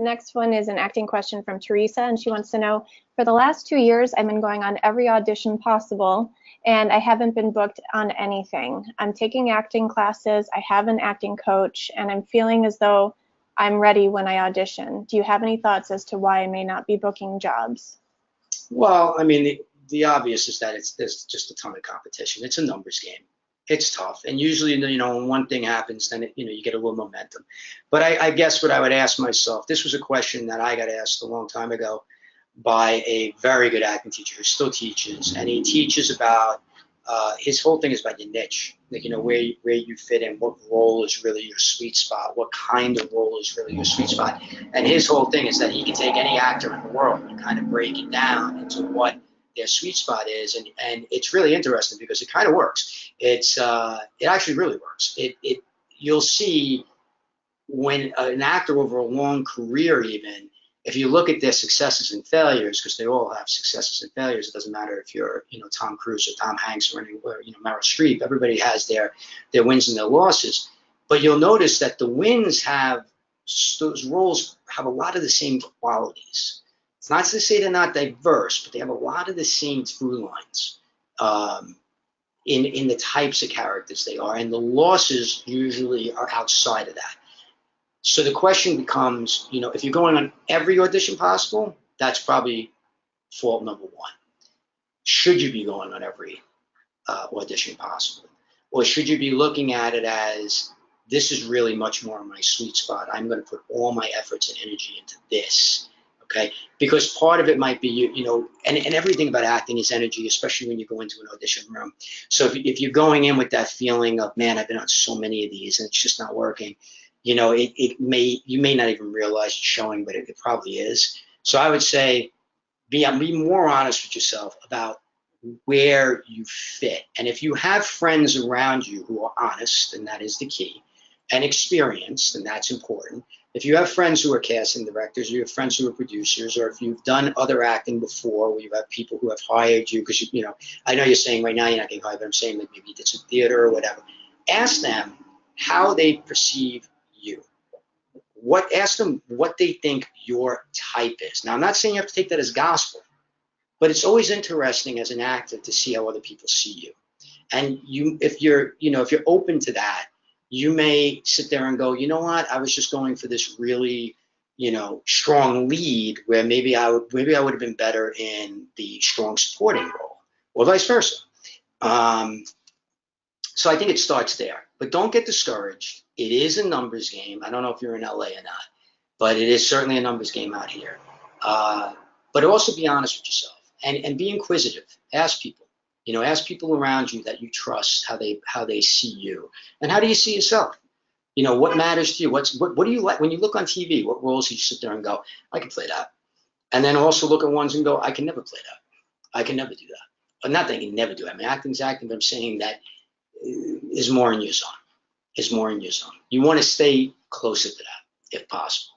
next one is an acting question from Teresa, and she wants to know, for the last 2 years, I've been going on every audition possible, and I haven't been booked on anything. I'm taking acting classes, I have an acting coach, and I'm feeling as though I'm ready when I audition. Do you have any thoughts as to why I may not be booking jobs? Well, I mean, the obvious is that there's just a ton of competition. It's a numbers game. It's tough, and usually, when one thing happens, then you get a little momentum. But I guess what I would ask myself, this was a question that I got asked a long time ago by a very good acting teacher who still teaches, and he teaches about his whole thing is about your niche, like where you fit in, what role is really your sweet spot, what kind of role is really your sweet spot. And his whole thing is that he can take any actor in the world and kind of break it down into what their sweet spot is, and it's really interesting because it kind of works. It actually really works. You'll see when an actor over a long career, even if you look at their successes and failures, because they all have successes and failures. It doesn't matter if you're Tom Cruise or Tom Hanks or Meryl Streep. Everybody has their wins and their losses. But you'll notice that the wins those roles have a lot of the same qualities. It's not to say they're not diverse, but they have a lot of the same through lines in the types of characters they are, and the losses usually are outside of that. So the question becomes, if you're going on every audition possible, that's probably fault number one. Should you be going on every audition possible? Or should you be looking at it as, this is really much more my sweet spot. I'm going to put all my efforts and energy into this. Okay, because part of it might be and everything about acting is energy, especially when you go into an audition room. So if you're going in with that feeling of, man, I've been on so many of these and it's just not working, you may not even realize it's showing, but it probably is. So I would say be more honest with yourself about where you fit, and if you have friends around you who are honest, and that is the key, and experienced, and that's important. If you have friends who are casting directors, or you have friends who are producers, or if you've done other acting before, where you have people who have hired you, because I know you're saying right now you're not getting hired, but I'm saying that maybe you did some theater or whatever. Ask them how they perceive you. Ask them what they think your type is. Now, I'm not saying you have to take that as gospel, but it's always interesting as an actor to see how other people see you. And if you're open to that, you may sit there and go, you know what, I was just going for this really, strong lead, where maybe I would have been better in the strong supporting role, or vice versa. So I think it starts there, but don't get discouraged. It is a numbers game. I don't know if you're in LA or not, but it is certainly a numbers game out here. But also be honest with yourself and be inquisitive. Ask people. Ask people around you that you trust how they see you, and how do you see yourself? What matters to you? What do you like when you look on TV? What roles do you sit there and go, I can play that? And then also look at ones and go, I can never play that. I can never do that. Not that I can never do it. I mean, acting's acting, but I'm saying that is more in your zone. Is more in your zone. You want to stay closer to that if possible.